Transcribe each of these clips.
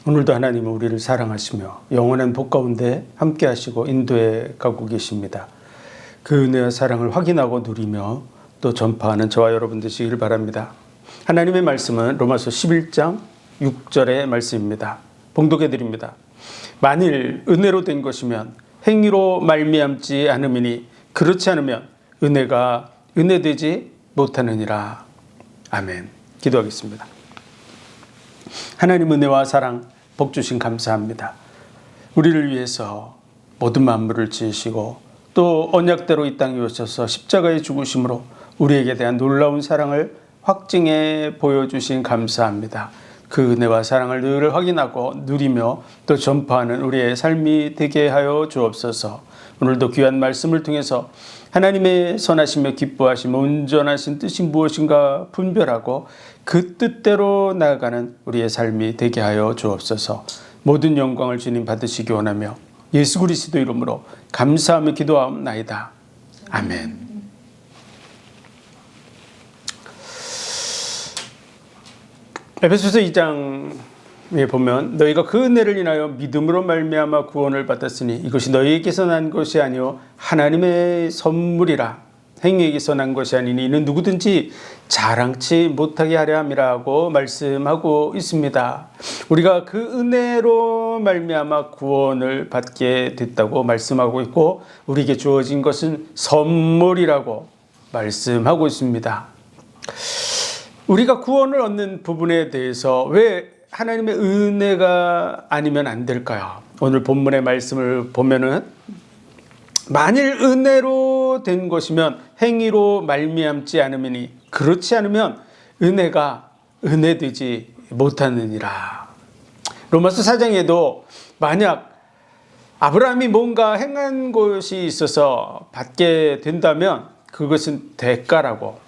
오늘도 하나님은 우리를 사랑하시며 영원한 복 가운데 함께 하시고 인도해 가고 계십니다. 그 은혜와 사랑을 확인하고 누리며 또 전파하는 저와 여러분 되시길 바랍니다. 하나님의 말씀은 로마서 11장 6절의 말씀입니다. 봉독해 드립니다. 만일 은혜로 된 것이면 행위로 말미암지 않음이니 그렇지 않으면 은혜가 은혜되지 못하느니라. 아멘. 기도하겠습니다. 하나님 은혜와 사랑 복 주신 감사합니다. 우리를 위해서 모든 만물을 지으시고 또 언약대로 이 땅에 오셔서 십자가의 죽으심으로 우리에게 대한 놀라운 사랑을 확증해 보여주신 감사합니다. 그 은혜와 사랑을 늘 확인하고 누리며 또 전파하는 우리의 삶이 되게 하여 주옵소서. 오늘도 귀한 말씀을 통해서 하나님의 선하시며 기뻐하시며 온전하신 뜻이 무엇인가 분별하고 그 뜻대로 나아가는 우리의 삶이 되게 하여 주옵소서. 모든 영광을 주님 받으시기 원하며 예수 그리스도 이름으로 감사하며 기도하옵나이다. 아멘. 에베소서 2장에 보면 너희가 그 은혜를 인하여 믿음으로 말미암아 구원을 받았으니 이것이 너희에게서 난 것이 아니요 하나님의 선물이라. 행위에게서 난 것이 아니니 이는 누구든지 자랑치 못하게 하려 함이라고 말씀하고 있습니다. 우리가 그 은혜로 말미암아 구원을 받게 됐다고 말씀하고 있고 우리에게 주어진 것은 선물이라고 말씀하고 있습니다. 우리가 구원을 얻는 부분에 대해서 왜 하나님의 은혜가 아니면 안 될까요? 오늘 본문의 말씀을 보면은 만일 은혜로 된 것이면 행위로 말미암지 않으니 그렇지 않으면 은혜가 은혜되지 못하느니라. 로마서 4장에도 만약 아브라함이 뭔가 행한 것이 있어서 받게 된다면 그것은 대가라고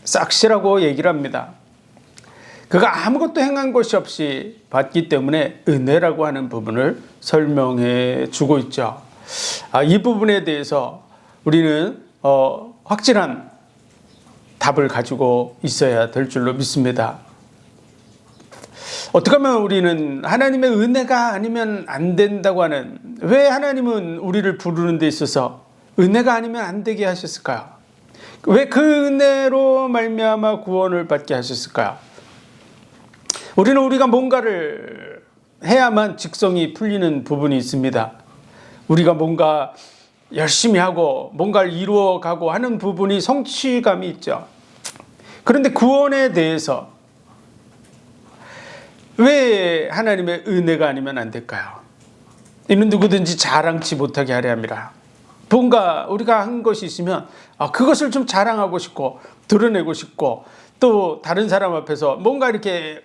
싹시라고 얘기를 합니다. 그가 아무것도 행한 것이 없이 받기 때문에 은혜라고 하는 부분을 설명해 주고 있죠. 이 부분에 대해서 우리는 확실한 답을 가지고 있어야 될 줄로 믿습니다. 어떻게 하면 우리는 하나님의 은혜가 아니면 안 된다고 하는, 왜 하나님은 우리를 부르는 데 있어서 은혜가 아니면 안 되게 하셨을까요? 왜 그 은혜로 말미암아 구원을 받게 하셨을까요? 우리는 우리가 뭔가를 해야만 직성이 풀리는 부분이 있습니다. 우리가 뭔가 열심히 하고 뭔가를 이루어가고 하는 부분이 성취감이 있죠. 그런데 구원에 대해서 왜 하나님의 은혜가 아니면 안 될까요? 이는 누구든지 자랑치 못하게 하려 함이라. 뭔가 우리가 한 것이 있으면 그것을 좀 자랑하고 싶고 드러내고 싶고 또 다른 사람 앞에서 뭔가 이렇게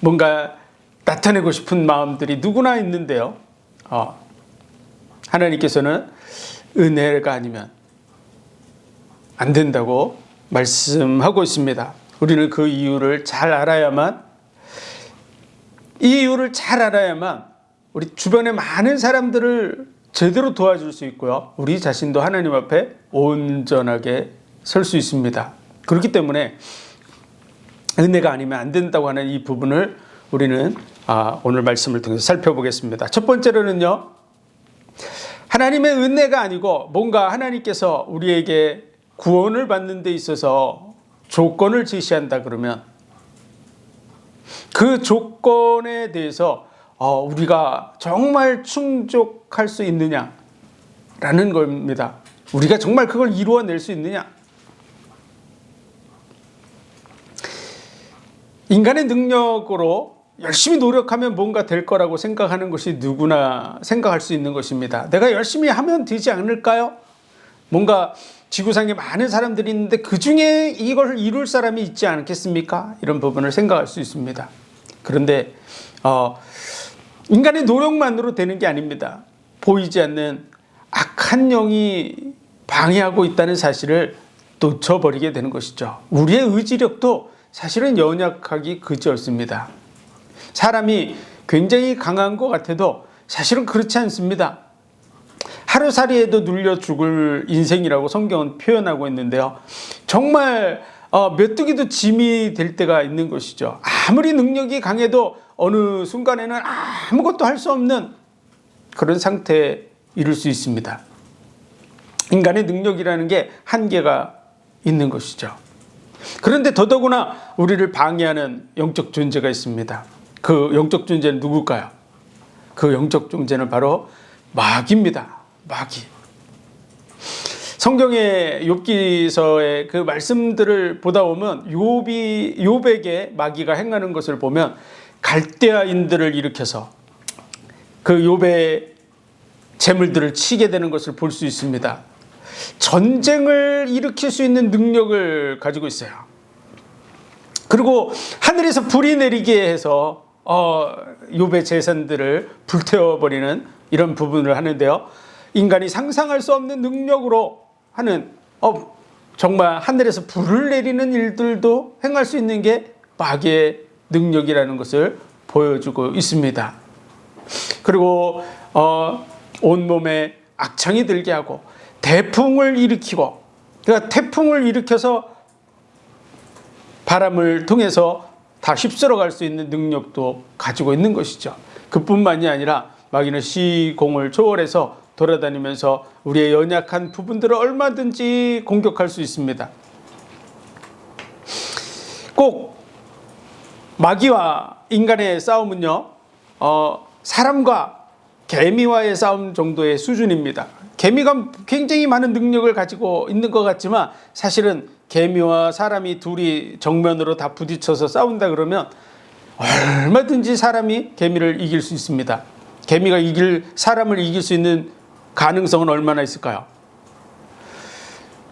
뭔가 나타내고 싶은 마음들이 누구나 있는데요. 하나님께서는 은혜가 아니면 안 된다고 말씀하고 있습니다. 우리는 그 이유를 잘 알아야만, 이 이유를 잘 알아야만 우리 주변의 많은 사람들을 제대로 도와줄 수 있고요. 우리 자신도 하나님 앞에 온전하게 설 수 있습니다. 그렇기 때문에 은혜가 아니면 안 된다고 하는 이 부분을 우리는 오늘 말씀을 통해서 살펴보겠습니다. 첫 번째로는요, 하나님의 은혜가 아니고 뭔가 하나님께서 우리에게 구원을 받는 데 있어서 조건을 제시한다 그러면 그 조건에 대해서 우리가 정말 충족할 수 있느냐라는 겁니다. 우리가 정말 그걸 이루어낼 수 있느냐? 인간의 능력으로 열심히 노력하면 뭔가 될 거라고 생각하는 것이 누구나 생각할 수 있는 것입니다. 내가 열심히 하면 되지 않을까요? 뭔가 지구상에 많은 사람들이 있는데 그 중에 이걸 이룰 사람이 있지 않겠습니까? 이런 부분을 생각할 수 있습니다. 그런데 인간의 노력만으로 되는 게 아닙니다. 보이지 않는 악한 영이 방해하고 있다는 사실을 놓쳐버리게 되는 것이죠. 우리의 의지력도 사실은 연약하기 그지없습니다. 사람이 굉장히 강한 것 같아도 사실은 그렇지 않습니다. 하루살이에도 눌려 죽을 인생이라고 성경은 표현하고 있는데요. 정말 메뚜기도 짐이 될 때가 있는 것이죠. 아무리 능력이 강해도 어느 순간에는 아무것도 할 수 없는 그런 상태에 이를 수 있습니다. 인간의 능력이라는 게 한계가 있는 것이죠. 그런데 더더구나 우리를 방해하는 영적 존재가 있습니다. 그 영적 존재는 누굴까요? 그 영적 존재는 바로 마귀입니다. 마귀. 성경의 욥기서의 그 말씀들을 보다 보면 욥에게 마귀가 행하는 것을 보면 갈대아인들을 일으켜서 그 욥의 재물들을 치게 되는 것을 볼 수 있습니다. 전쟁을 일으킬 수 있는 능력을 가지고 있어요. 그리고 하늘에서 불이 내리게 해서 욥의 재산들을 불태워버리는 이런 부분을 하는데요. 인간이 상상할 수 없는 능력으로 하는 정말 하늘에서 불을 내리는 일들도 행할 수 있는 게 마귀의 능력이라는 것을 보여주고 있습니다. 그리고 온몸에 악창이 들게 하고 대풍을 일으키고, 그러니까 태풍을 일으켜서 바람을 통해서 다 휩쓸어 갈 수 있는 능력도 가지고 있는 것이죠. 그뿐만이 아니라 마귀는 시공을 초월해서 돌아다니면서 우리의 연약한 부분들을 얼마든지 공격할 수 있습니다. 꼭 마귀와 인간의 싸움은요, 사람과 개미와의 싸움 정도의 수준입니다. 개미가 굉장히 많은 능력을 가지고 있는 것 같지만 사실은 개미와 사람이 둘이 정면으로 다 부딪혀서 싸운다 그러면 얼마든지 사람이 개미를 이길 수 있습니다. 개미가 사람을 이길 수 있는 가능성은 얼마나 있을까요?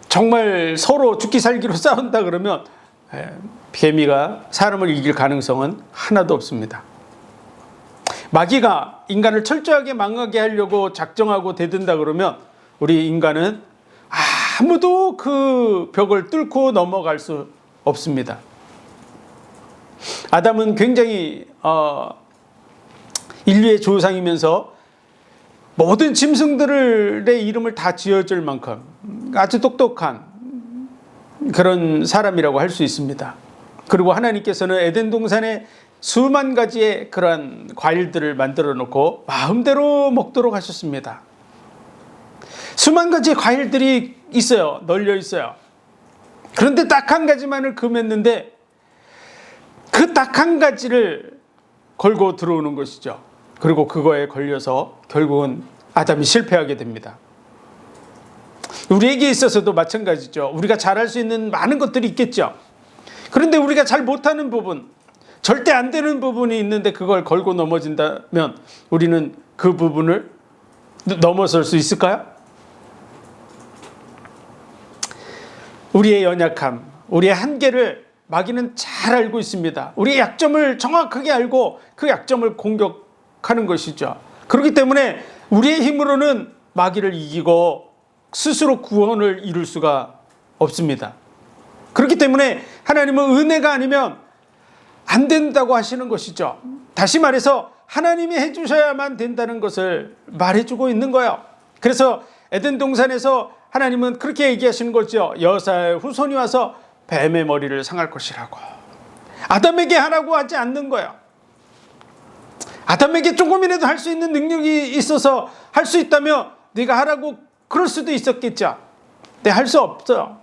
정말 서로 죽기 살기로 싸운다 그러면 개미가 사람을 이길 가능성은 하나도 없습니다. 마귀가 인간을 철저하게 망하게 하려고 작정하고 대든다 그러면 우리 인간은 아무도 그 벽을 뚫고 넘어갈 수 없습니다. 아담은 굉장히 인류의 조상이면서 모든 짐승들의 이름을 다 지어줄 만큼 아주 똑똑한 그런 사람이라고 할 수 있습니다. 그리고 하나님께서는 에덴 동산에 수만 가지의 그러한 과일들을 만들어 놓고 마음대로 먹도록 하셨습니다. 수만 가지의 과일들이 있어요. 널려 있어요. 그런데 딱 한 가지만을 금했는데 그 딱 한 가지를 걸고 들어오는 것이죠. 그리고 그거에 걸려서 결국은 아담이 실패하게 됩니다. 우리에게 있어서도 마찬가지죠. 우리가 잘할 수 있는 많은 것들이 있겠죠. 그런데 우리가 잘 못하는 부분, 절대 안 되는 부분이 있는데 그걸 걸고 넘어진다면 우리는 그 부분을 넘어설 수 있을까요? 우리의 연약함, 우리의 한계를 마귀는 잘 알고 있습니다. 우리의 약점을 정확하게 알고 그 약점을 공격하는 것이죠. 그렇기 때문에 우리의 힘으로는 마귀를 이기고 스스로 구원을 이룰 수가 없습니다. 그렇기 때문에 하나님은 은혜가 아니면 안 된다고 하시는 것이죠. 다시 말해서 하나님이 해주셔야만 된다는 것을 말해주고 있는 거예요. 그래서 에덴 동산에서 하나님은 그렇게 얘기하시는 거죠. 여사의 후손이 와서 뱀의 머리를 상할 것이라고. 아담에게 하라고 하지 않는 거예요. 아담에게 조금이라도 할 수 있는 능력이 있어서 할 수 있다면 네가 하라고 그럴 수도 있었겠죠. 근데 할 수 없어요.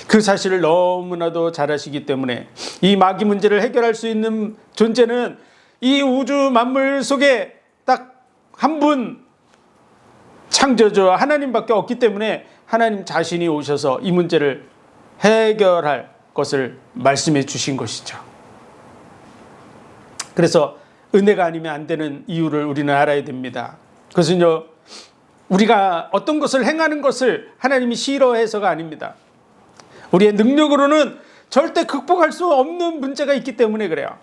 그 사실을 너무나도 잘 아시기 때문에 이 마귀 문제를 해결할 수 있는 존재는 이 우주 만물 속에 딱 한 분 창조주 하나님밖에 없기 때문에 하나님 자신이 오셔서 이 문제를 해결할 것을 말씀해 주신 것이죠. 그래서 은혜가 아니면 안 되는 이유를 우리는 알아야 됩니다. 그것은요, 우리가 어떤 것을 행하는 것을 하나님이 싫어해서가 아닙니다. 우리의 능력으로는 절대 극복할 수 없는 문제가 있기 때문에 그래요.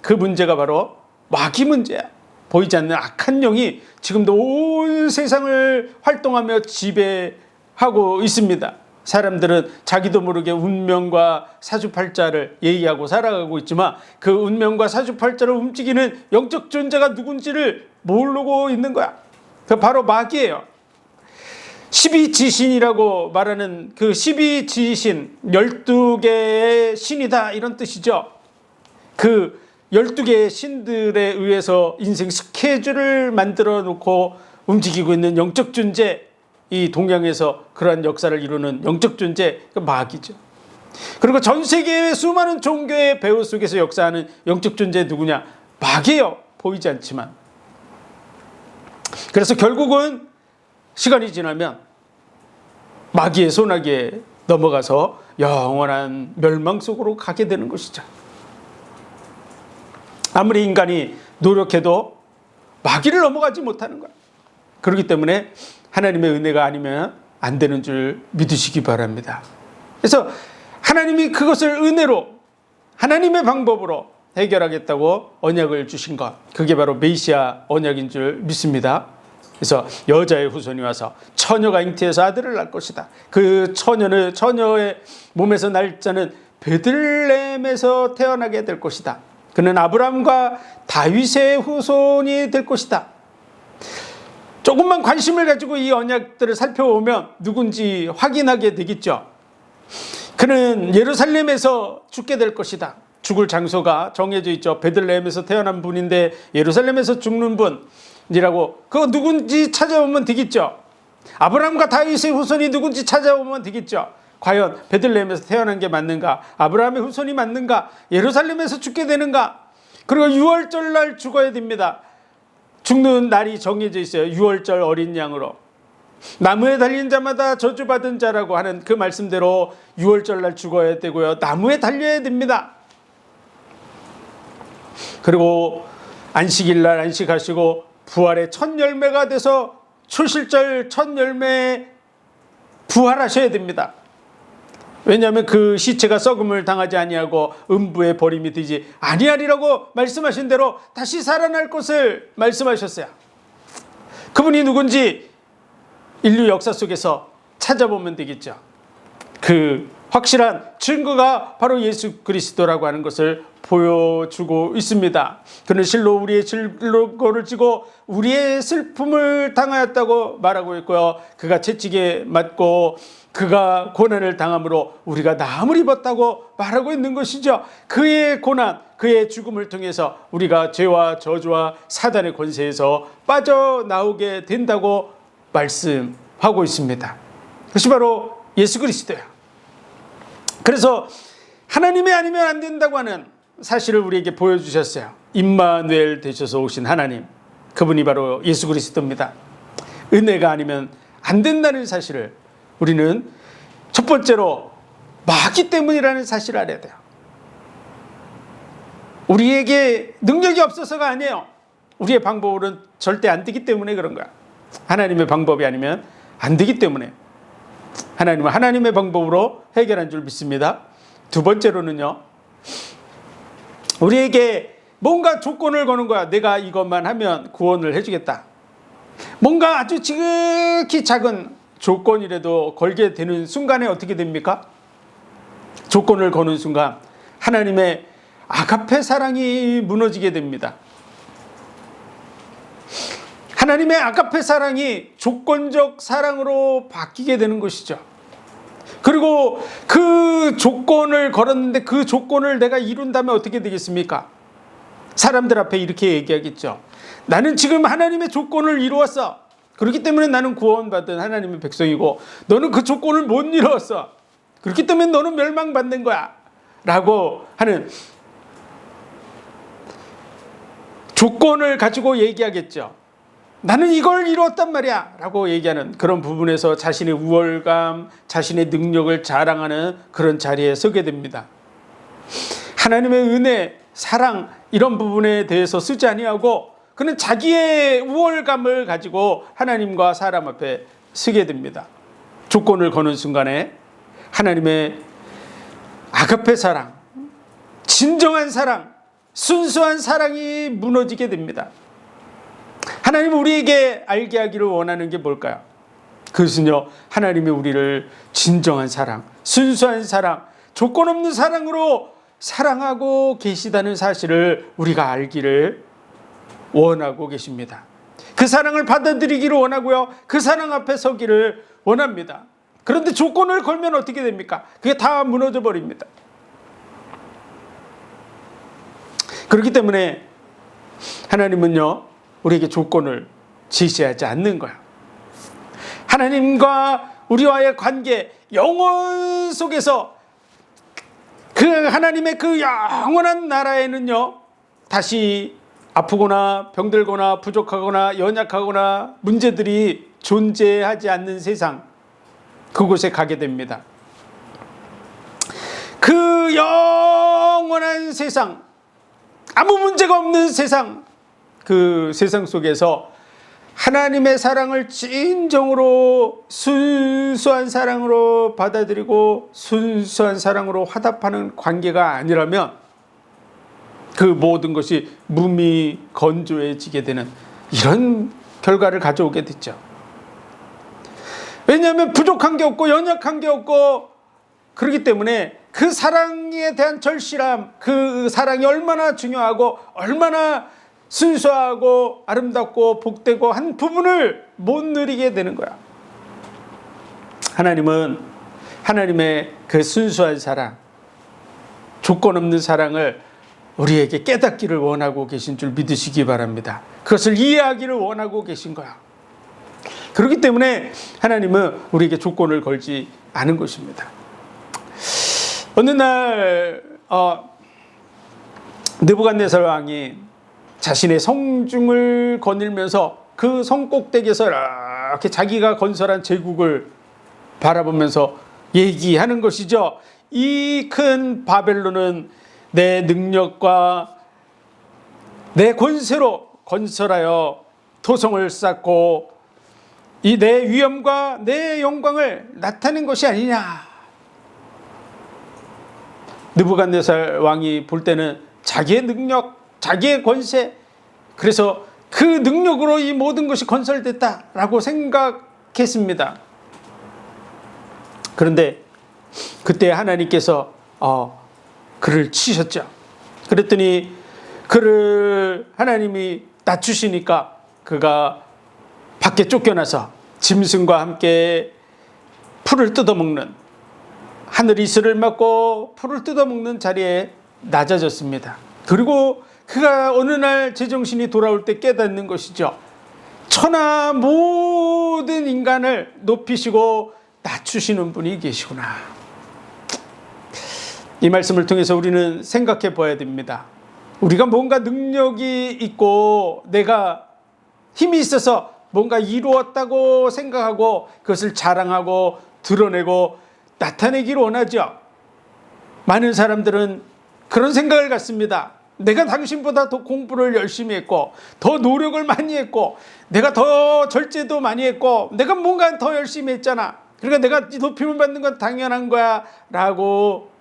그 문제가 바로 마귀 문제야. 보이지 않는 악한 영이 지금도 온 세상을 활동하며 지배하고 있습니다. 사람들은 자기도 모르게 운명과 사주팔자를 예의하고 살아가고 있지만 그 운명과 사주팔자를 움직이는 영적 존재가 누군지를 모르고 있는 거야. 그 바로 마귀예요. 12지신이라고 말하는 그 12지신, 12개의 신이다 이런 뜻이죠. 그 12개의 신들에 의해서 인생 스케줄을 만들어 놓고 움직이고 있는 영적 존재, 이 동양에서 그러한 역사를 이루는 영적 존재, 그 마귀죠. 그리고 전 세계의 수많은 종교의 배후 속에서 역사하는 영적 존재 누구냐? 마귀예요. 보이지 않지만. 그래서 결국은 시간이 지나면 마귀의 소나기에 넘어가서 영원한 멸망 속으로 가게 되는 것이죠. 아무리 인간이 노력해도 마귀를 넘어가지 못하는 거야. 그렇기 때문에 하나님의 은혜가 아니면 안 되는 줄 믿으시기 바랍니다. 그래서 하나님이 그것을 은혜로 하나님의 방법으로 해결하겠다고 언약을 주신 것, 그게 바로 메시아 언약인 줄 믿습니다. 그래서 여자의 후손이 와서 처녀가 잉태해서 아들을 낳을 것이다. 그 처녀의 몸에서 날 자는 베들레헴에서 태어나게 될 것이다. 그는 아브라함과 다윗의 후손이 될 것이다. 조금만 관심을 가지고 이 언약들을 살펴보면 누군지 확인하게 되겠죠. 그는 예루살렘에서 죽게 될 것이다. 죽을 장소가 정해져 있죠. 베들레헴에서 태어난 분인데 예루살렘에서 죽는 분이라고, 그거 누군지 찾아보면 되겠죠. 아브라함과 다윗의 후손이 누군지 찾아보면 되겠죠. 과연 베들레헴에서 태어난 게 맞는가? 아브라함의 후손이 맞는가? 예루살렘에서 죽게 되는가? 그리고 6월절 날 죽어야 됩니다. 죽는 날이 정해져 있어요. 6월절 어린 양으로. 나무에 달린 자마다 저주받은 자라고 하는 그 말씀대로 6월절 날 죽어야 되고요. 나무에 달려야 됩니다. 그리고 안식일 날 안식하시고 부활의 첫 열매가 돼서 초실절 첫 열매에 부활하셔야 됩니다. 왜냐하면 그 시체가 썩음을 당하지 아니하고 음부에 버림이 되지 아니하리라고 말씀하신 대로 다시 살아날 것을 말씀하셨어요. 그분이 누군지 인류 역사 속에서 찾아보면 되겠죠. 그 확실한 증거가 바로 예수 그리스도라고 하는 것을 보여주고 있습니다. 그는 실로 우리의 질고를 지고 우리의 슬픔을 당하였다고 말하고 있고요. 그가 채찍에 맞고 그가 고난을 당함으로 우리가 나음을 입었다고 말하고 있는 것이죠. 그의 고난, 그의 죽음을 통해서 우리가 죄와 저주와 사단의 권세에서 빠져나오게 된다고 말씀하고 있습니다. 그것이 바로 예수 그리스도예요. 그래서 하나님이 아니면 안 된다고 하는 사실을 우리에게 보여주셨어요. 임마누엘 되셔서 오신 하나님, 그분이 바로 예수 그리스도입니다. 은혜가 아니면 안 된다는 사실을 우리는 첫 번째로 마귀 때문이라는 사실을 알아야 돼요. 우리에게 능력이 없어서가 아니에요. 우리의 방법으로는 절대 안 되기 때문에 그런 거야. 하나님의 방법이 아니면 안 되기 때문에 하나님은 하나님의 방법으로 해결한 줄 믿습니다. 두 번째로는요, 우리에게 뭔가 조건을 거는 거야. 내가 이것만 하면 구원을 해주겠다. 뭔가 아주 지극히 작은 조건이라도 걸게 되는 순간에 어떻게 됩니까? 조건을 거는 순간 하나님의 아가페 사랑이 무너지게 됩니다. 하나님의 아가페 사랑이 조건적 사랑으로 바뀌게 되는 것이죠. 그리고 그 조건을 걸었는데 그 조건을 내가 이룬다면 어떻게 되겠습니까? 사람들 앞에 이렇게 얘기하겠죠. 나는 지금 하나님의 조건을 이루었어. 그렇기 때문에 나는 구원받은 하나님의 백성이고 너는 그 조건을 못 이루었어. 그렇기 때문에 너는 멸망받는 거야. 라고 하는 조건을 가지고 얘기하겠죠. 나는 이걸 이루었단 말이야 라고 얘기하는 그런 부분에서 자신의 우월감, 자신의 능력을 자랑하는 그런 자리에 서게 됩니다. 하나님의 은혜, 사랑 이런 부분에 대해서 쓰지 아니하고 그는 자기의 우월감을 가지고 하나님과 사람 앞에 서게 됩니다. 조건을 거는 순간에 하나님의 아가페 사랑, 진정한 사랑, 순수한 사랑이 무너지게 됩니다. 하나님은 우리에게 알게 하기를 원하는 게 뭘까요? 그것은요, 하나님이 우리를 진정한 사랑, 순수한 사랑, 조건 없는 사랑으로 사랑하고 계시다는 사실을 우리가 알기를 원하고 계십니다. 그 사랑을 받아들이기를 원하고요, 그 사랑 앞에 서기를 원합니다. 그런데 조건을 걸면 어떻게 됩니까? 그게 다 무너져 버립니다. 그렇기 때문에 하나님은요, 우리에게 조건을 제시하지 않는 거야. 하나님과 우리와의 관계, 영원 속에서 그 하나님의 그 영원한 나라에는요, 다시 아프거나 병들거나 부족하거나 연약하거나 문제들이 존재하지 않는 세상, 그곳에 가게 됩니다. 그 영원한 세상, 아무 문제가 없는 세상, 그 세상 속에서 하나님의 사랑을 진정으로 순수한 사랑으로 받아들이고 순수한 사랑으로 화답하는 관계가 아니라면 그 모든 것이 무미건조해지게 되는 이런 결과를 가져오게 됐죠. 왜냐하면 부족한 게 없고 연약한 게 없고, 그렇기 때문에 그 사랑에 대한 절실함, 그 사랑이 얼마나 중요하고 얼마나 순수하고 아름답고 복되고 한 부분을 못 누리게 되는 거야. 하나님은 하나님의 그 순수한 사랑, 조건 없는 사랑을 우리에게 깨닫기를 원하고 계신 줄 믿으시기 바랍니다. 그것을 이해하기를 원하고 계신 거야. 그렇기 때문에 하나님은 우리에게 조건을 걸지 않은 것입니다. 어느 날 느부갓네살 왕이 자신의 성중을 거닐면서 그 성 꼭대기에서 이렇게 자기가 건설한 제국을 바라보면서 얘기하는 것이죠. 이 큰 바벨론은 내 능력과 내 권세로 건설하여 토성을 쌓고 이 내 위엄과 내 영광을 나타낸 것이 아니냐. 느부갓네살 왕이 볼 때는 자기의 능력, 자기의 권세, 그래서 그 능력으로 이 모든 것이 건설됐다라고 생각했습니다. 그런데 그때 하나님께서 그를 치셨죠. 그랬더니 그를 하나님이 낮추시니까 그가 밖에 쫓겨나서 짐승과 함께 풀을 뜯어먹는, 하늘 이슬을 맞고 풀을 뜯어먹는 자리에 낮아졌습니다. 그리고 그가 어느 날 제정신이 돌아올 때 깨닫는 것이죠. 천하 모든 인간을 높이시고 낮추시는 분이 계시구나. 이 말씀을 통해서 우리는 생각해 봐야 됩니다. 우리가 뭔가 능력이 있고 내가 힘이 있어서 뭔가 이루었다고 생각하고 그것을 자랑하고 드러내고 나타내기를 원하죠. 많은 사람들은 그런 생각을 갖습니다. 내가 당신보다 더 공부를 열심히 했고 더 노력을 많이 했고 내가 더 절제도 많이 했고 내가 뭔가 더 열심히 했잖아. 그러니까 내가 높임을 받는 건 당연한 거야 라고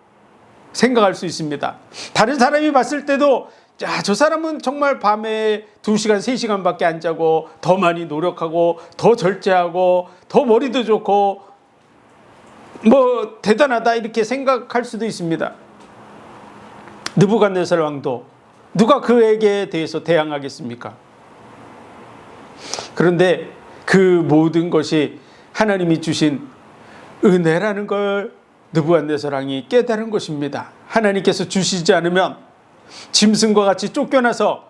생각할 수 있습니다. 다른 사람이 봤을 때도 야, 저 사람은 정말 밤에 2시간, 3시간밖에 안 자고 더 많이 노력하고 더 절제하고 더 머리도 좋고 뭐 대단하다 이렇게 생각할 수도 있습니다. 느부갓네살 왕도 누가 그에게 대해서 대항하겠습니까? 그런데 그 모든 것이 하나님이 주신 은혜라는 걸 느부갓네살 왕이 깨달은 것입니다. 하나님께서 주시지 않으면 짐승과 같이 쫓겨나서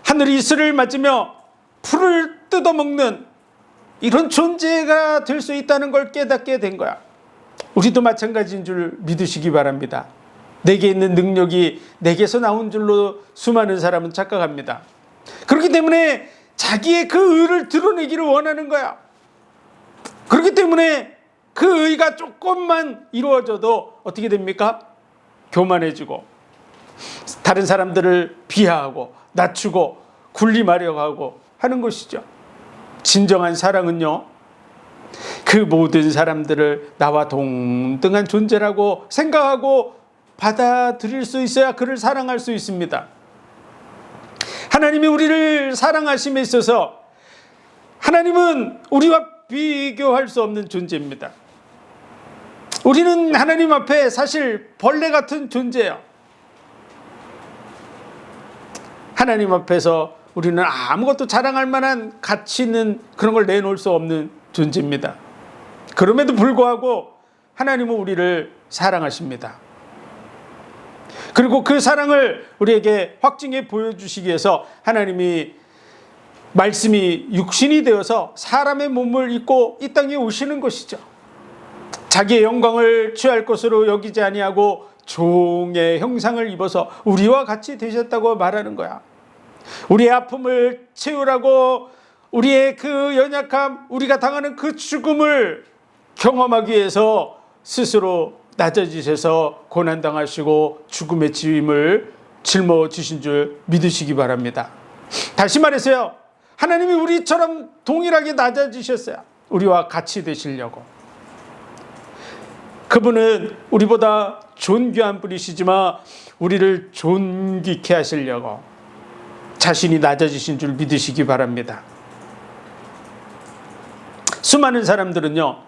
하늘이 이슬을 맞으며 풀을 뜯어먹는 이런 존재가 될 수 있다는 걸 깨닫게 된 거야. 우리도 마찬가지인 줄 믿으시기 바랍니다. 내게 있는 능력이 내게서 나온 줄로 수많은 사람은 착각합니다. 그렇기 때문에 자기의 그 의를 드러내기를 원하는 거야. 그렇기 때문에 그 의가 조금만 이루어져도 어떻게 됩니까? 교만해지고 다른 사람들을 비하하고 낮추고 군림하려고 하고 하는 것이죠. 진정한 사랑은요, 그 모든 사람들을 나와 동등한 존재라고 생각하고 받아들일 수 있어야 그를 사랑할 수 있습니다. 하나님이 우리를 사랑하심에 있어서 하나님은 우리와 비교할 수 없는 존재입니다. 우리는 하나님 앞에 사실 벌레 같은 존재예요. 하나님 앞에서 우리는 아무것도 자랑할 만한 가치 있는 그런 걸 내놓을 수 없는 존재입니다. 그럼에도 불구하고 하나님은 우리를 사랑하십니다. 그리고 그 사랑을 우리에게 확증해 보여주시기 위해서 하나님이 말씀이 육신이 되어서 사람의 몸을 입고 이 땅에 오시는 것이죠. 자기의 영광을 취할 것으로 여기지 아니하고 종의 형상을 입어서 우리와 같이 되셨다고 말하는 거야. 우리의 아픔을 채우라고 우리의 그 연약함, 우리가 당하는 그 죽음을 경험하기 위해서 스스로 낮아지셔서 고난당하시고 죽음의 지임을 짊어지신 줄 믿으시기 바랍니다. 다시 말해서요, 하나님이 우리처럼 동일하게 낮아지셨어요. 우리와 같이 되시려고. 그분은 우리보다 존귀한 분이시지만 우리를 존귀케 하시려고 자신이 낮아지신 줄 믿으시기 바랍니다. 수많은 사람들은요,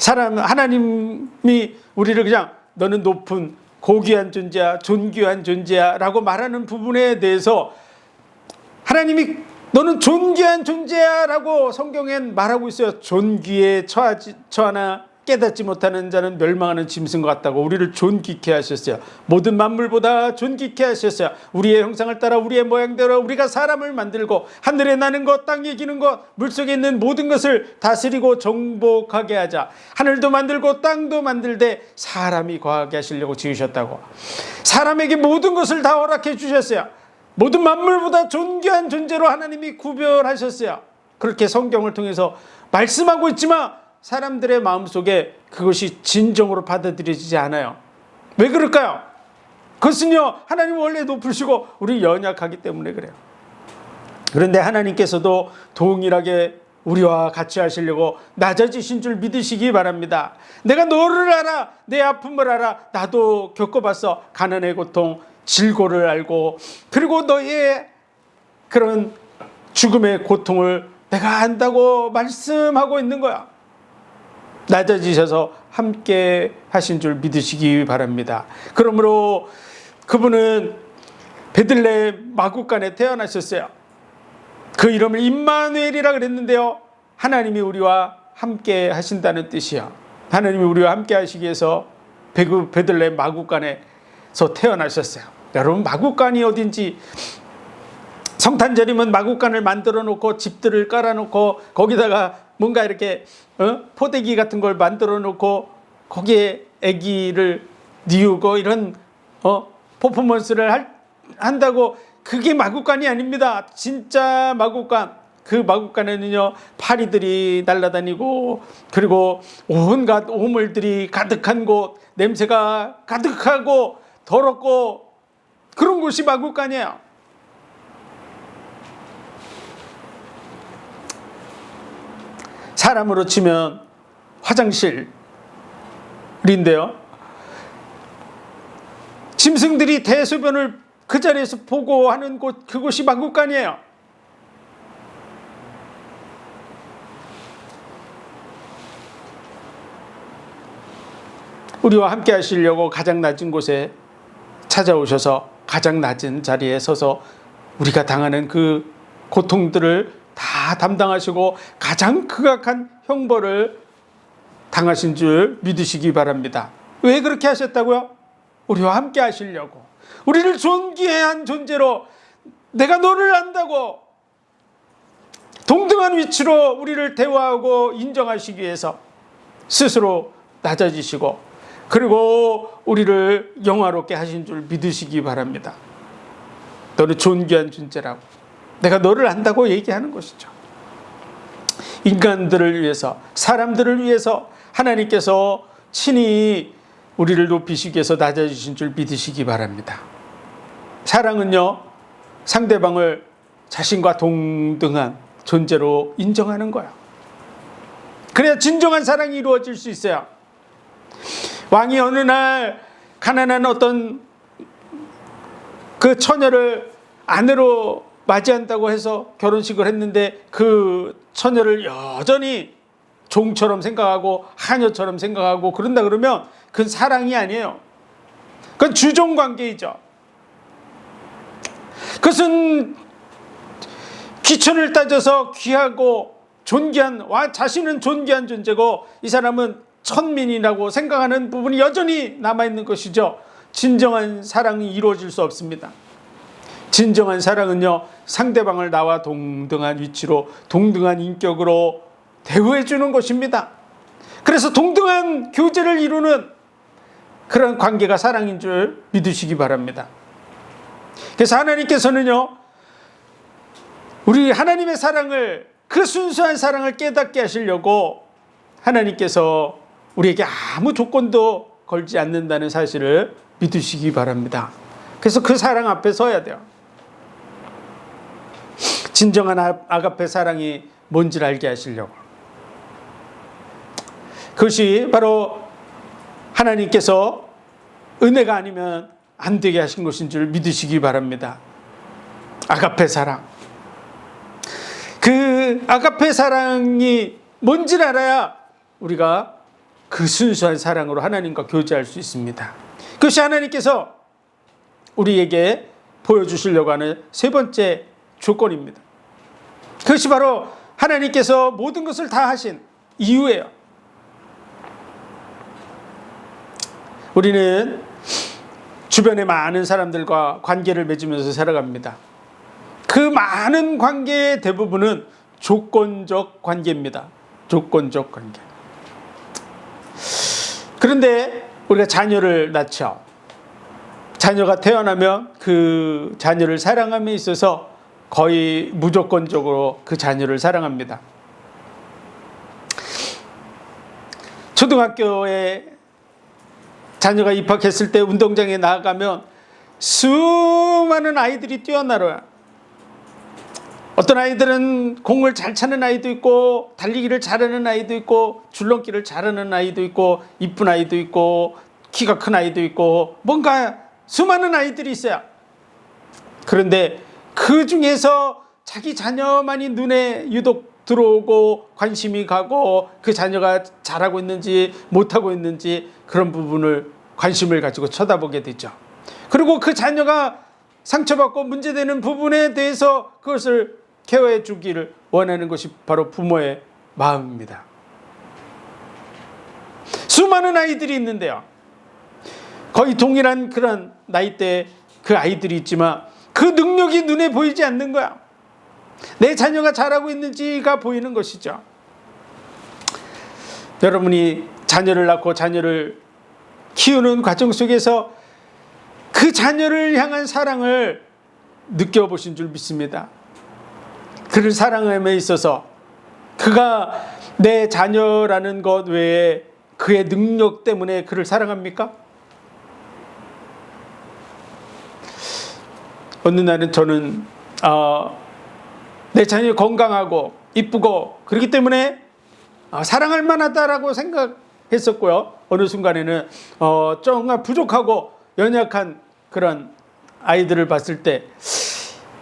하나님이 우리를 그냥 너는 높은 고귀한 존재야, 존귀한 존재야 라고 말하는 부분에 대해서 하나님이 너는 존귀한 존재야 라고 성경엔 말하고 있어요. 존귀에 처하나 깨닫지 못하는 자는 멸망하는 짐승 같다고 우리를 존귀케 하셨어요. 모든 만물보다 존귀케 하셨어요. 우리의 형상을 따라 우리의 모양대로 우리가 사람을 만들고 하늘에 나는 것, 땅에 기는 것, 물속에 있는 모든 것을 다스리고 정복하게 하자. 하늘도 만들고 땅도 만들되 사람이 거하게 하시려고 지으셨다고. 사람에게 모든 것을 다 허락해 주셨어요. 모든 만물보다 존귀한 존재로 하나님이 구별하셨어요. 그렇게 성경을 통해서 말씀하고 있지만 사람들의 마음속에 그것이 진정으로 받아들여지지 않아요. 왜 그럴까요? 그것은요, 하나님 원래 높으시고 우리 연약하기 때문에 그래요. 그런데 하나님께서도 동일하게 우리와 같이 하시려고 낮아지신 줄 믿으시기 바랍니다. 내가 너를 알아, 내 아픔을 알아. 나도 겪어봤어. 가난의 고통, 질고를 알고, 그리고 너의 그런 죽음의 고통을 내가 안다고 말씀하고 있는 거야. 낮아지셔서 함께 하신 줄 믿으시기 바랍니다. 그러므로 그분은 베들레헴 마구간에 태어나셨어요. 그 이름을 임마누엘이라 그랬는데요, 하나님이 우리와 함께 하신다는 뜻이야. 하나님이 우리와 함께 하시기 위해서 베들레헴 마구간에서 태어나셨어요. 여러분, 마구간이 어딘지, 성탄절이면 마구간을 만들어 놓고 집들을 깔아 놓고 거기다가 뭔가 이렇게 포대기 같은 걸 만들어 놓고 거기에 아기를 뉘우고 이런 퍼포먼스를 한다고, 그게 마구간이 아닙니다. 진짜 마구간, 그 마구간에는요 파리들이 날아다니고, 그리고 온갖 오물들이 가득한 곳, 냄새가 가득하고 더럽고 그런 곳이 마구간이에요. 사람으로 치면 화장실인데요, 짐승들이 대소변을 그 자리에서 보고 하는 곳, 그곳이 마구간이에요. 우리와 함께 하시려고 가장 낮은 곳에 찾아오셔서 가장 낮은 자리에 서서 우리가 당하는 그 고통들을 다 담당하시고 가장 극악한 형벌을 당하신 줄 믿으시기 바랍니다. 왜 그렇게 하셨다고요? 우리와 함께 하시려고, 우리를 존귀한 존재로, 내가 너를 안다고 동등한 위치로 우리를 대화하고 인정하시기 위해서 스스로 낮아지시고, 그리고 우리를 영화롭게 하신 줄 믿으시기 바랍니다. 너는 존귀한 존재라고, 내가 너를 안다고 얘기하는 것이죠. 인간들을 위해서, 사람들을 위해서 하나님께서 친히 우리를 높이시기 위해서 낮아지신 줄 믿으시기 바랍니다. 사랑은요, 상대방을 자신과 동등한 존재로 인정하는 거예요. 그래야 진정한 사랑이 이루어질 수 있어요. 왕이 어느 날 가난한 어떤 그 처녀를 아내로 맞이한다고 해서 결혼식을 했는데, 그 처녀를 여전히 종처럼 생각하고 하녀처럼 생각하고 그런다 그러면 그건 사랑이 아니에요. 그건 주종관계이죠. 그것은 귀천을 따져서 귀하고 존귀한, 자신은 존귀한 존재고 이 사람은 천민이라고 생각하는 부분이 여전히 남아있는 것이죠. 진정한 사랑이 이루어질 수 없습니다. 진정한 사랑은요, 상대방을 나와 동등한 위치로, 동등한 인격으로 대우해 주는 것입니다. 그래서 동등한 교제를 이루는 그런 관계가 사랑인 줄 믿으시기 바랍니다. 그래서 하나님께서는요, 우리 하나님의 사랑을, 그 순수한 사랑을 깨닫게 하시려고 하나님께서 우리에게 아무 조건도 걸지 않는다는 사실을 믿으시기 바랍니다. 그래서 그 사랑 앞에 서야 돼요. 진정한 아가페 사랑이 뭔지를 알게 하시려고. 그것이 바로 하나님께서 은혜가 아니면 안 되게 하신 것인 줄 믿으시기 바랍니다. 아가페 사랑. 그 아가페 사랑이 뭔지를 알아야 우리가 그 순수한 사랑으로 하나님과 교제할 수 있습니다. 그것이 하나님께서 우리에게 보여주시려고 하는 세 번째 조건입니다. 그것이 바로 하나님께서 모든 것을 다 하신 이유예요. 우리는 주변에 많은 사람들과 관계를 맺으면서 살아갑니다. 그 많은 관계의 대부분은 조건적 관계입니다. 조건적 관계. 그런데 우리가 자녀를 낳죠. 자녀가 태어나면 그 자녀를 사랑함에 있어서 거의 무조건적으로 그 자녀를 사랑합니다. 초등학교에 자녀가 입학했을 때 운동장에 나가면 수많은 아이들이 뛰어나려요. 어떤 아이들은 공을 잘 차는 아이도 있고, 달리기를 잘하는 아이도 있고, 줄넘기를 잘하는 아이도 있고, 이쁜 아이도 있고, 키가 큰 아이도 있고, 뭔가 수많은 아이들이 있어요. 그런데 그 중에서 자기 자녀만이 눈에 유독 들어오고 관심이 가고, 그 자녀가 잘하고 있는지 못하고 있는지 그런 부분을 관심을 가지고 쳐다보게 되죠. 그리고 그 자녀가 상처받고 문제되는 부분에 대해서 그것을 케어해 주기를 원하는 것이 바로 부모의 마음입니다. 수많은 아이들이 있는데요, 거의 동일한 그런 나이대의 그 아이들이 있지만 그 능력이 눈에 보이지 않는 거야. 내 자녀가 잘하고 있는지가 보이는 것이죠. 여러분이 자녀를 낳고 자녀를 키우는 과정 속에서 그 자녀를 향한 사랑을 느껴보신 줄 믿습니다. 그를 사랑함에 있어서 그가 내 자녀라는 것 외에 그의 능력 때문에 그를 사랑합니까? 어느 날은 저는 내 자녀 건강하고 이쁘고 그렇기 때문에 사랑할 만하다라고 생각했었고요. 어느 순간에는 정말 부족하고 연약한 그런 아이들을 봤을 때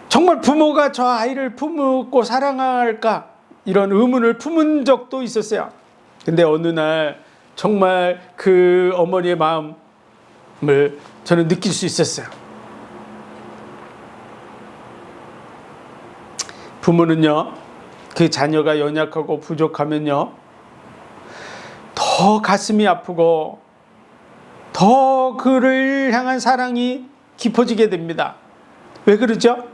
정말 부모가 저 아이를 품고 사랑할까, 이런 의문을 품은 적도 있었어요. 근데 어느 날 정말 그 어머니의 마음을 저는 느낄 수 있었어요. 부모는요, 그 자녀가 연약하고 부족하면요, 더 가슴이 아프고 더 그를 향한 사랑이 깊어지게 됩니다. 왜 그러죠?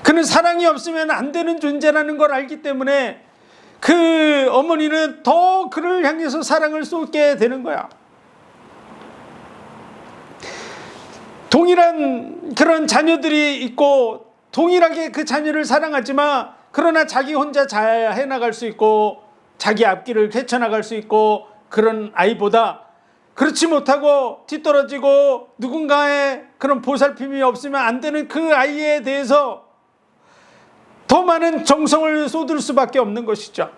그는 사랑이 없으면 안 되는 존재라는 걸 알기 때문에 그 어머니는 더 그를 향해서 사랑을 쏟게 되는 거야. 동일한 그런 자녀들이 있고 동일하게 그 자녀를 사랑하지만, 그러나 자기 혼자 잘 해나갈 수 있고 자기 앞길을 헤쳐나갈 수 있고 그런 아이보다, 그렇지 못하고 뒤떨어지고 누군가의 그런 보살핌이 없으면 안 되는 그 아이에 대해서 더 많은 정성을 쏟을 수밖에 없는 것이죠.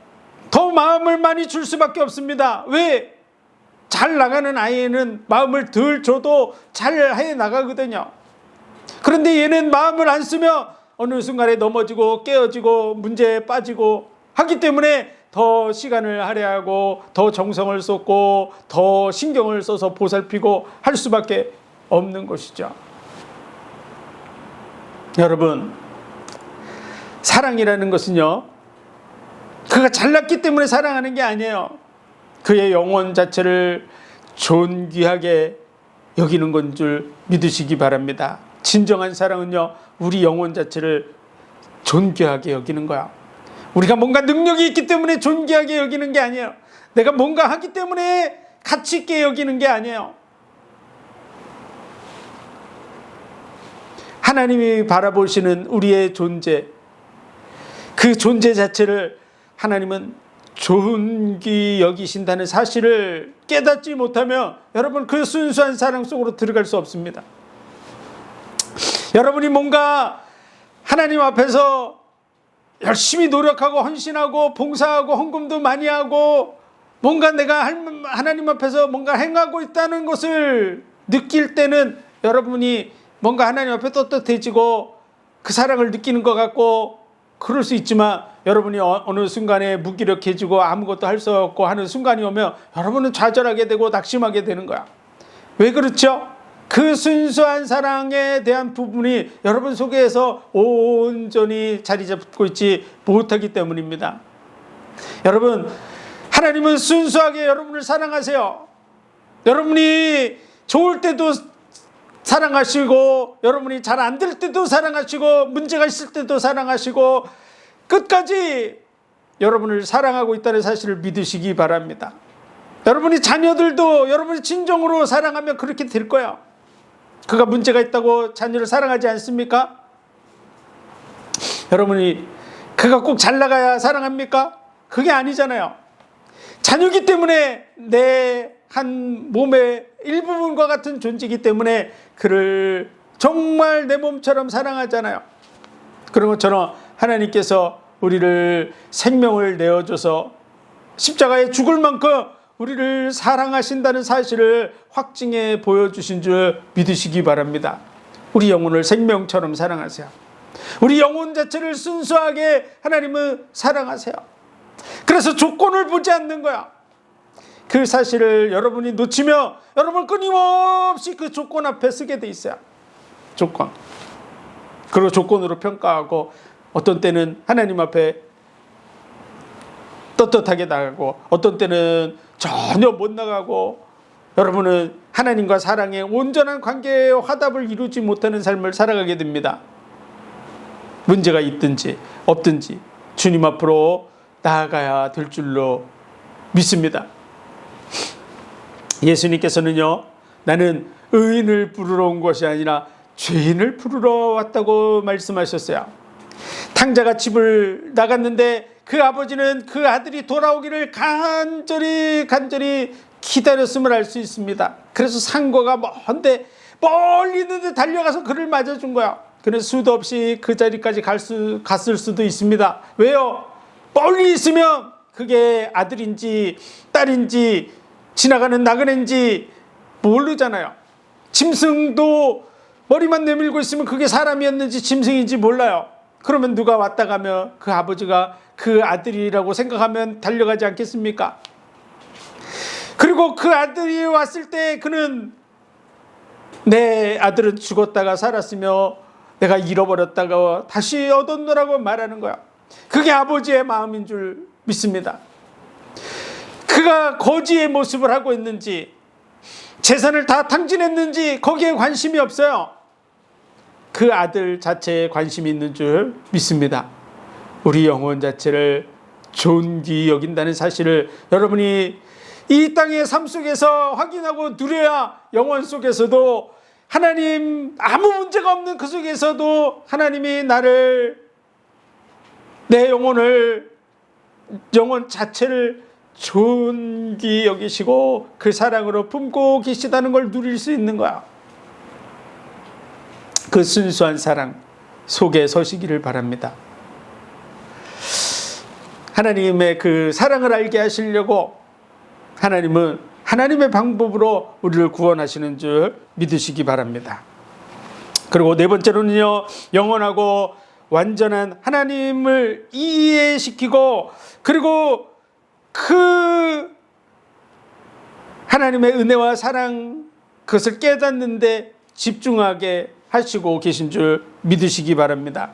더 마음을 많이 줄 수밖에 없습니다. 왜? 잘 나가는 아이에는 마음을 덜 줘도 잘 해 나가거든요. 그런데 얘는 마음을 안 쓰면 어느 순간에 넘어지고 깨어지고 문제에 빠지고 하기 때문에 더 시간을 할애하고 더 정성을 쏟고 더 신경을 써서 보살피고 할 수밖에 없는 것이죠. 여러분, 사랑이라는 것은요, 그가 잘났기 때문에 사랑하는 게 아니에요. 그의 영혼 자체를 존귀하게 여기는 건 줄 믿으시기 바랍니다. 진정한 사랑은요, 우리 영혼 자체를 존귀하게 여기는 거야. 우리가 뭔가 능력이 있기 때문에 존귀하게 여기는 게 아니에요. 내가 뭔가 하기 때문에 가치 있게 여기는 게 아니에요. 하나님이 바라보시는 우리의 존재, 그 존재 자체를 하나님은 존귀 여기신다는 사실을 깨닫지 못하면 여러분 그 순수한 사랑 속으로 들어갈 수 없습니다. 여러분이 뭔가 하나님 앞에서 열심히 노력하고 헌신하고 봉사하고 헌금도 많이 하고 뭔가 내가 하나님 앞에서 뭔가 행하고 있다는 것을 느낄 때는 여러분이 뭔가 하나님 앞에 떳떳해지고 그 사랑을 느끼는 것 같고 그럴 수 있지만, 여러분이 어느 순간에 무기력해지고 아무것도 할 수 없고 하는 순간이 오면 여러분은 좌절하게 되고 낙심하게 되는 거야. 왜 그렇죠? 그 순수한 사랑에 대한 부분이 여러분 속에서 온전히 자리 잡고 있지 못하기 때문입니다. 여러분, 하나님은 순수하게 여러분을 사랑하세요. 여러분이 좋을 때도 사랑하시고, 여러분이 잘 안 될 때도 사랑하시고, 문제가 있을 때도 사랑하시고, 끝까지 여러분을 사랑하고 있다는 사실을 믿으시기 바랍니다. 여러분이 자녀들도 여러분이 진정으로 사랑하면 그렇게 될 거야. 그가 문제가 있다고 자녀를 사랑하지 않습니까? 여러분이 그가 꼭 잘 나가야 사랑합니까? 그게 아니잖아요. 자녀이기 때문에 내 한 몸의 일부분과 같은 존재이기 때문에 그를 정말 내 몸처럼 사랑하잖아요. 그런 것처럼 하나님께서 우리를 생명을 내어줘서 십자가에 죽을 만큼 우리를 사랑하신다는 사실을 확증해 보여주신 줄 믿으시기 바랍니다. 우리 영혼을 생명처럼 사랑하세요. 우리 영혼 자체를 순수하게 하나님은 사랑하세요. 그래서 조건을 보지 않는 거야. 그 사실을 여러분이 놓치면 여러분 끊임없이 그 조건 앞에 서게 돼 있어요. 조건. 그리고 조건으로 평가하고 어떤 때는 하나님 앞에 떳떳하게 나가고 어떤 때는 전혀 못 나가고, 여러분은 하나님과 사랑의 온전한 관계의 화답을 이루지 못하는 삶을 살아가게 됩니다. 문제가 있든지 없든지 주님 앞으로 나아가야 될 줄로 믿습니다. 예수님께서는요, 나는 의인을 부르러 온 것이 아니라 죄인을 부르러 왔다고 말씀하셨어요. 탕자가 집을 나갔는데 그 아버지는 그 아들이 돌아오기를 간절히 기다렸음을 알 수 있습니다. 그래서 상고가 먼데 멀리 있는데 달려가서 그를 맞아준 거야. 그래서 수도 없이 그 자리까지 갔을 수도 있습니다. 왜요? 멀리 있으면 그게 아들인지 딸인지 지나가는 나그네인지 모르잖아요. 짐승도 머리만 내밀고 있으면 그게 사람이었는지 짐승인지 몰라요. 그러면 누가 왔다 가면 그 아버지가 그 아들이라고 생각하면 달려가지 않겠습니까? 그리고 그 아들이 왔을 때 그는 내 아들은 죽었다가 살았으며 내가 잃어버렸다가 다시 얻었노라고 말하는 거야. 그게 아버지의 마음인 줄 믿습니다. 그가 거지의 모습을 하고 있는지 재산을 다 탕진했는지 거기에 관심이 없어요. 그 아들 자체에 관심이 있는 줄 믿습니다. 우리 영혼 자체를 존귀 여긴다는 사실을 여러분이 이 땅의 삶 속에서 확인하고 누려야 영혼 속에서도 하나님 아무 문제가 없는 그 속에서도 하나님이 내 영혼 자체를 존귀 여기시고 그 사랑으로 품고 계시다는 걸 누릴 수 있는 거야. 그 순수한 사랑 속에 서시기를 바랍니다. 하나님의 그 사랑을 알게 하시려고 하나님은 하나님의 방법으로 우리를 구원하시는 줄 믿으시기 바랍니다. 그리고 네 번째로는요, 영원하고 완전한 하나님을 이해시키고 그리고 그 하나님의 은혜와 사랑 그것을 깨닫는데 집중하게 하시고 계신 줄 믿으시기 바랍니다.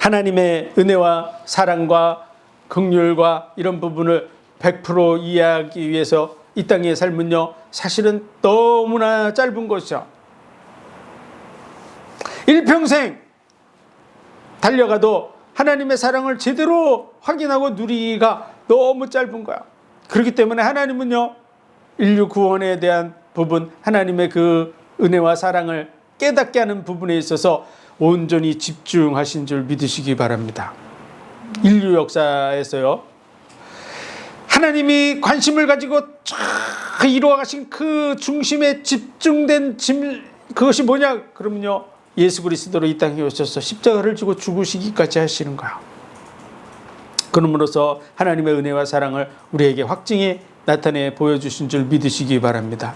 하나님의 은혜와 사랑과 긍휼과 이런 부분을 100% 이해하기 위해서 이 땅의 삶은요, 사실은 너무나 짧은 것이죠. 일평생 달려가도 하나님의 사랑을 제대로 확인하고 누리기가 너무 짧은 거야. 그렇기 때문에 하나님은요, 인류 구원에 대한 부분, 하나님의 그 은혜와 사랑을 깨닫게 하는 부분에 있어서 온전히 집중하신 줄 믿으시기 바랍니다. 인류 역사에서요, 하나님이 관심을 가지고 쫙 이루어가신 그 중심에 집중된 그것이 뭐냐? 그러면요, 예수 그리스도로 이 땅에 오셔서 십자가를 지고 죽으시기까지 하시는 거야. 그러므로서 하나님의 은혜와 사랑을 우리에게 확증히 나타내 보여주신 줄 믿으시기 바랍니다.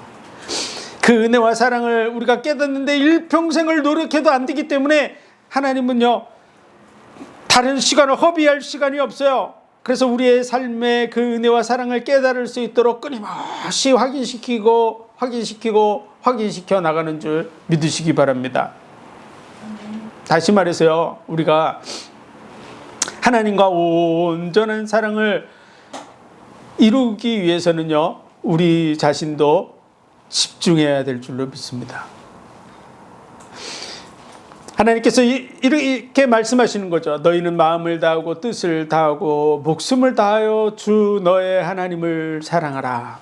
그 은혜와 사랑을 우리가 깨닫는데 일평생을 노력해도 안 되기 때문에 하나님은요, 다른 시간을 허비할 시간이 없어요. 그래서 우리의 삶의 그 은혜와 사랑을 깨달을 수 있도록 끊임없이 확인시키고 확인시켜 나가는 줄 믿으시기 바랍니다. 다시 말해서요, 우리가 하나님과 온전한 사랑을 이루기 위해서는요, 우리 자신도 집중해야 될 줄로 믿습니다. 하나님께서 이렇게 말씀하시는 거죠. 너희는 마음을 다하고 뜻을 다하고 목숨을 다하여 주 너의 하나님을 사랑하라.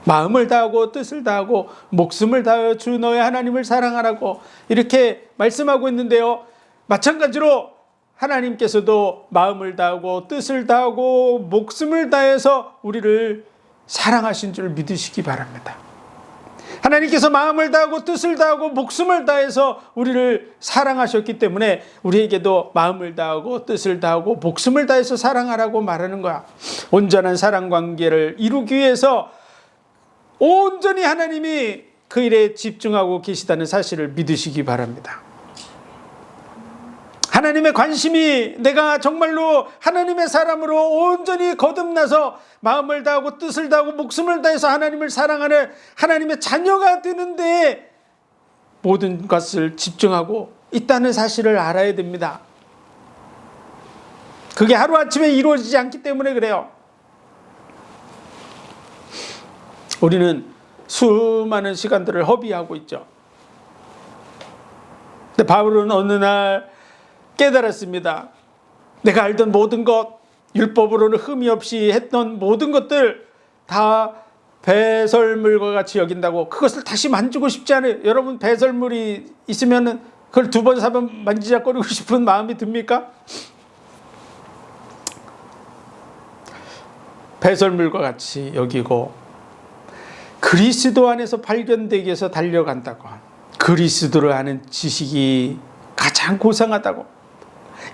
마음을 다하고 뜻을 다하고 목숨을 다하여 주 너의 하나님을 사랑하라고 이렇게 말씀하고 있는데요, 마찬가지로 하나님께서도 마음을 다하고 뜻을 다하고 목숨을 다해서 우리를 사랑하신 줄 믿으시기 바랍니다. 하나님께서 마음을 다하고 뜻을 다하고 목숨을 다해서 우리를 사랑하셨기 때문에 우리에게도 마음을 다하고 뜻을 다하고 목숨을 다해서 사랑하라고 말하는 거야. 온전한 사랑 관계를 이루기 위해서 온전히 하나님이 그 일에 집중하고 계시다는 사실을 믿으시기 바랍니다. 하나님의 관심이 내가 정말로 하나님의 사람으로 온전히 거듭나서 마음을 다하고 뜻을 다하고 목숨을 다해서 하나님을 사랑하는 하나님의 자녀가 되는데 모든 것을 집중하고 있다는 사실을 알아야 됩니다. 그게 하루아침에 이루어지지 않기 때문에 그래요. 우리는 수많은 시간들을 허비하고 있죠. 근데 바울은 어느 날 깨달았습니다. 내가 알던 모든 것, 율법으로는 흠이 없이 했던 모든 것들 다 배설물과 같이 여긴다고, 그것을 다시 만지고 싶지 않아요. 여러분, 배설물이 있으면 그걸 2번, 3번 만지작거리고 싶은 마음이 듭니까? 배설물과 같이 여기고 그리스도 안에서 발견되기 위해서 달려간다고. 그리스도를 아는 지식이 가장 고상하다고.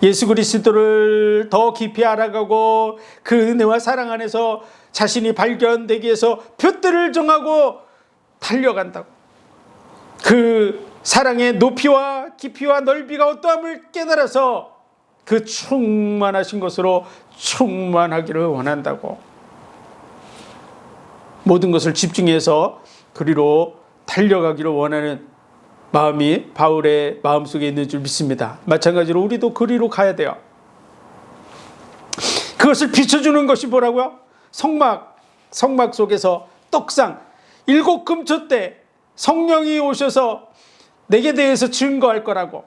예수 그리스도를 더 깊이 알아가고 그 은혜와 사랑 안에서 자신이 발견되기 위해서 표대를 정하고 달려간다고. 그 사랑의 높이와 깊이와 넓이가 어떠함을 깨달아서 그 충만하신 것으로 충만하기를 원한다고. 모든 것을 집중해서 그리로 달려가기를 원하는 마음이 바울의 마음속에 있는 줄 믿습니다. 마찬가지로 우리도 그리로 가야 돼요. 그것을 비춰주는 것이 뭐라고요? 성막 속에서 떡상 7 금초 때 성령이 오셔서 내게 대해서 증거할 거라고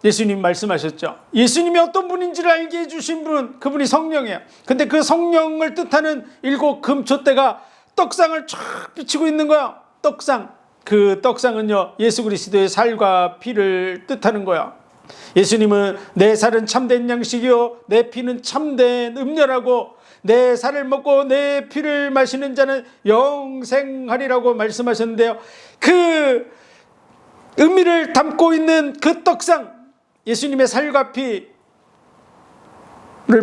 예수님 말씀하셨죠. 예수님이 어떤 분인지를 알게 해주신 분, 그분이 성령이에요. 근데 그 성령을 뜻하는 7 금초 때가 떡상을 쫙 비치고 있는 거야. 떡상. 그 떡상은요, 예수 그리스도의 살과 피를 뜻하는 거야. 예수님은 내 살은 참된 양식이요 내 피는 참된 음료라고, 내 살을 먹고 내 피를 마시는 자는 영생하리라고 말씀하셨는데요, 그 의미를 담고 있는 그 떡상, 예수님의 살과 피를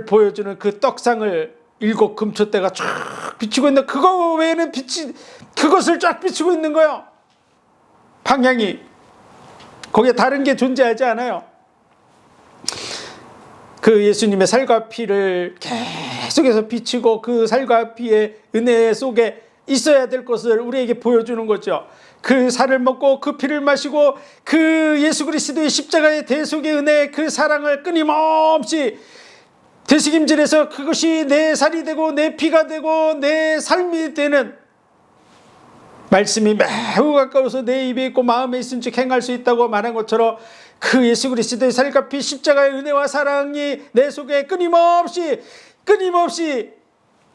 보여주는 그 떡상을 7 금초대가 쫙 비치고 있는, 그거 외에는 그것을 쫙 비치고 있는 거예요. 방향이 거기에 다른 게 존재하지 않아요. 그 예수님의 살과 피를 계속해서 비치고 그 살과 피의 은혜 속에 있어야 될 것을 우리에게 보여주는 거죠. 그 살을 먹고 그 피를 마시고 그 예수 그리스도의 십자가의 대속의 은혜, 그 사랑을 끊임없이 되새김질해서 그것이 내 살이 되고 내 피가 되고 내 삶이 되는 말씀이 매우 가까워서 내 입에 있고 마음에 있은 즉 행할 수 있다고 말한 것처럼 그 예수 그리스도의 살과 피 십자가의 은혜와 사랑이 내 속에 끊임없이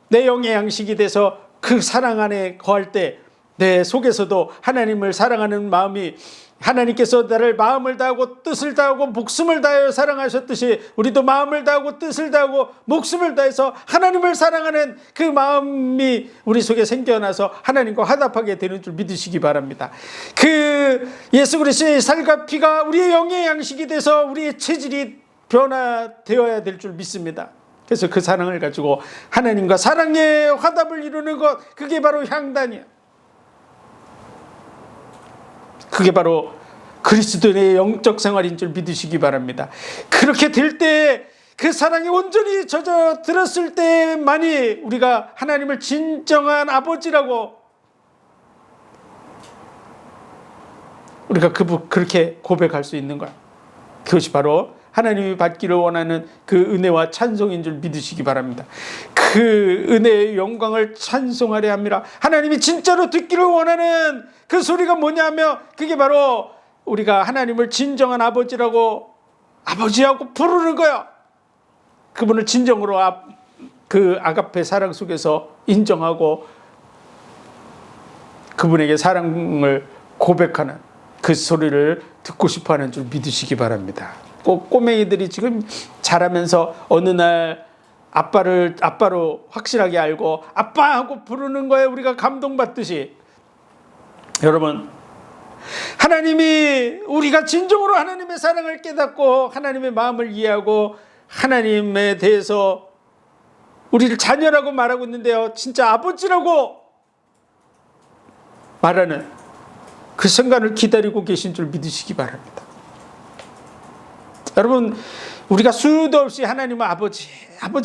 내 영의 양식이 돼서 그 사랑 안에 거할 때 내 속에서도 하나님을 사랑하는 마음이, 하나님께서 나를 마음을 다하고 뜻을 다하고 목숨을 다하여 사랑하셨듯이 우리도 마음을 다하고 뜻을 다하고 목숨을 다해서 하나님을 사랑하는 그 마음이 우리 속에 생겨나서 하나님과 화답하게 되는 줄 믿으시기 바랍니다. 그 예수 그리스도의 살과 피가 우리의 영의 양식이 돼서 우리의 체질이 변화되어야 될 줄 믿습니다. 그래서 그 사랑을 가지고 하나님과 사랑의 화답을 이루는 것, 그게 바로 향단이에요. 그게 바로 그리스도의 영적 생활인 줄 믿으시기 바랍니다. 그렇게 될 때, 그 사랑이 온전히 젖어들었을 때만이 우리가 하나님을 진정한 아버지라고 우리가 그렇게 고백할 수 있는 거야. 그것이 바로 하나님이 받기를 원하는 그 은혜와 찬송인 줄 믿으시기 바랍니다. 그 은혜의 영광을 찬송하려 합니다. 하나님이 진짜로 듣기를 원하는 그 소리가 뭐냐면 그게 바로 우리가 하나님을 진정한 아버지라고, 아버지하고 부르는 거야. 그분을 진정으로 그 아가페 사랑 속에서 인정하고 그분에게 사랑을 고백하는 그 소리를 듣고 싶어하는 줄 믿으시기 바랍니다. 꼭 꼬맹이들이 지금 자라면서 어느 날 아빠로 확실하게 알고 아빠하고 부르는 거에 우리가 감동받듯이, 여러분, 하나님이, 우리가 진정으로 하나님의 사랑을 깨닫고 하나님의 마음을 이해하고 하나님에 대해서 우리를 자녀라고 말하고 있는데요, 진짜 아버지라고 말하는 그 순간을 기다리고 계신 줄 믿으시기 바랍니다. 여러분, 우리가 수도 없이 하나님은 아버지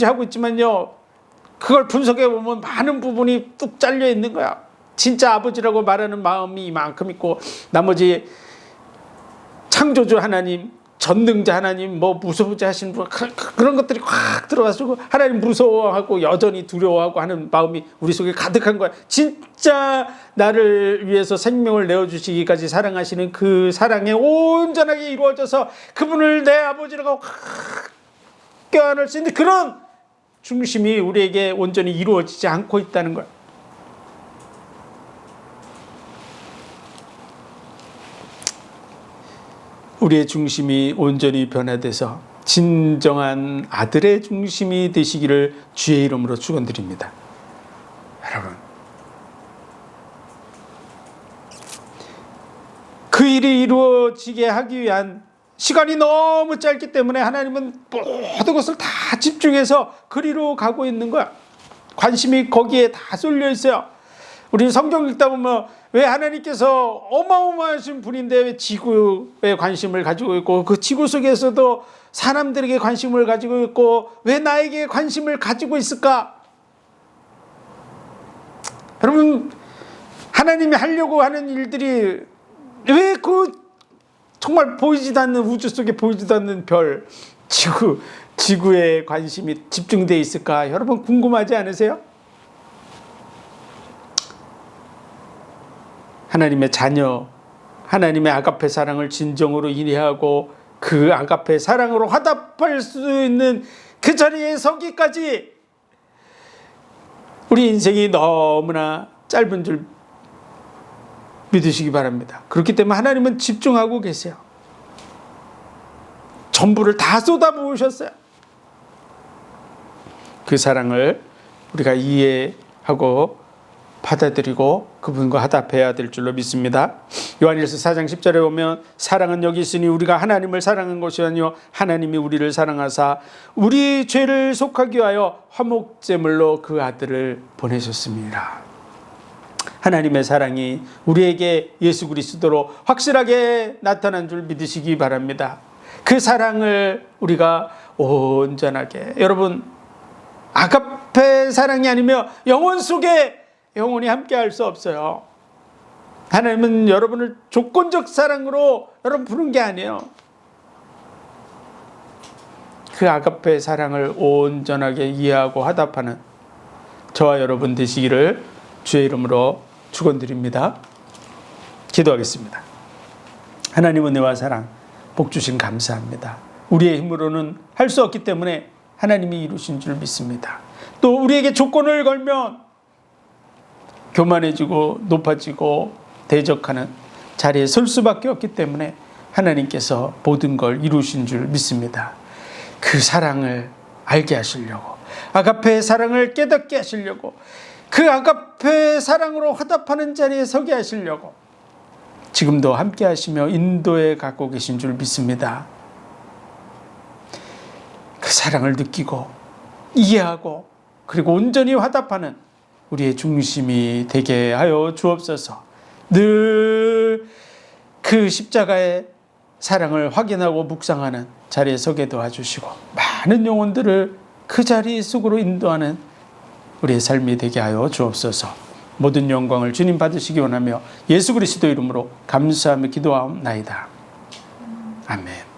하고 있지만요, 그걸 분석해 보면 많은 부분이 뚝 잘려 있는 거야. 진짜 아버지라고 말하는 마음이 이만큼 있고, 나머지 창조주 하나님, 전능자 하나님, 뭐 무서우지 하시는 분, 그런 것들이 확 들어와서 하나님 무서워하고 여전히 두려워하고 하는 마음이 우리 속에 가득한 거야. 진짜 나를 위해서 생명을 내어주시기까지 사랑하시는 그 사랑에 온전하게 이루어져서 그분을 내 아버지라고 껴안을 수 있는 그런 중심이 우리에게 온전히 이루어지지 않고 있다는 거야. 우리의 중심이 온전히 변화돼서 진정한 아들의 중심이 되시기를 주의 이름으로 축원드립니다. 여러분, 그 일이 이루어지게 하기 위한 시간이 너무 짧기 때문에 하나님은 모든 것을 다 집중해서 그리로 가고 있는 거야. 관심이 거기에 다 쏠려 있어요. 우리 성경 읽다 보면 왜 하나님께서 어마어마하신 분인데 왜 지구에 관심을 가지고 있고, 그 지구 속에서도 사람들에게 관심을 가지고 있고 왜 나에게 관심을 가지고 있을까? 여러분, 하나님이 하려고 하는 일들이 왜 그 정말 보이지도 않는 우주 속에 보이지도 않는 별, 지구에 관심이 집중되어 있을까? 여러분, 궁금하지 않으세요? 하나님의 자녀, 하나님의 아가페 사랑을 진정으로 이해하고 그 아가페 사랑으로 화답할 수 있는 그 자리에 서기까지 우리 인생이 너무나 짧은 줄 믿으시기 바랍니다. 그렇기 때문에 하나님은 집중하고 계세요. 전부를 다 쏟아부으셨어요. 그 사랑을 우리가 이해하고 받아들이고 그분과 화답해야 될 줄로 믿습니다. 요한일서 4장 10절에 보면 사랑은 여기 있으니 우리가 하나님을 사랑한 것이 아니요 하나님이 우리를 사랑하사 우리 죄를 속하기 위하여 화목제물로 그 아들을 보내셨습니다. 하나님의 사랑이 우리에게 예수 그리스도로 확실하게 나타난 줄 믿으시기 바랍니다. 그 사랑을 우리가 온전하게, 여러분, 아가페 사랑이 아니면 영혼 속에 영혼이 함께 할 수 없어요. 하나님은 여러분을 조건적 사랑으로 여러분 부른 게 아니에요. 그 아가페 사랑을 온전하게 이해하고 화답하는 저와 여러분 되시기를 주의 이름으로 축원드립니다. 기도하겠습니다. 하나님 은혜와 사랑 복 주신 감사합니다. 우리의 힘으로는 할 수 없기 때문에 하나님이 이루신 줄 믿습니다. 또 우리에게 조건을 걸면 교만해지고 높아지고 대적하는 자리에 설 수밖에 없기 때문에 하나님께서 모든 걸 이루신 줄 믿습니다. 그 사랑을 알게 하시려고, 아가페의 사랑을 깨닫게 하시려고, 그 아가페의 사랑으로 화답하는 자리에 서게 하시려고 지금도 함께 하시며 인도해 갖고 계신 줄 믿습니다. 그 사랑을 느끼고 이해하고 그리고 온전히 화답하는 우리의 중심이 되게 하여 주옵소서. 늘 그 십자가의 사랑을 확인하고 묵상하는 자리에 서게 도와주시고 많은 영혼들을 그 자리 속으로 인도하는 우리의 삶이 되게 하여 주옵소서. 모든 영광을 주님 받으시기 원하며 예수 그리스도 이름으로 감사하며 기도하옵나이다. 아멘.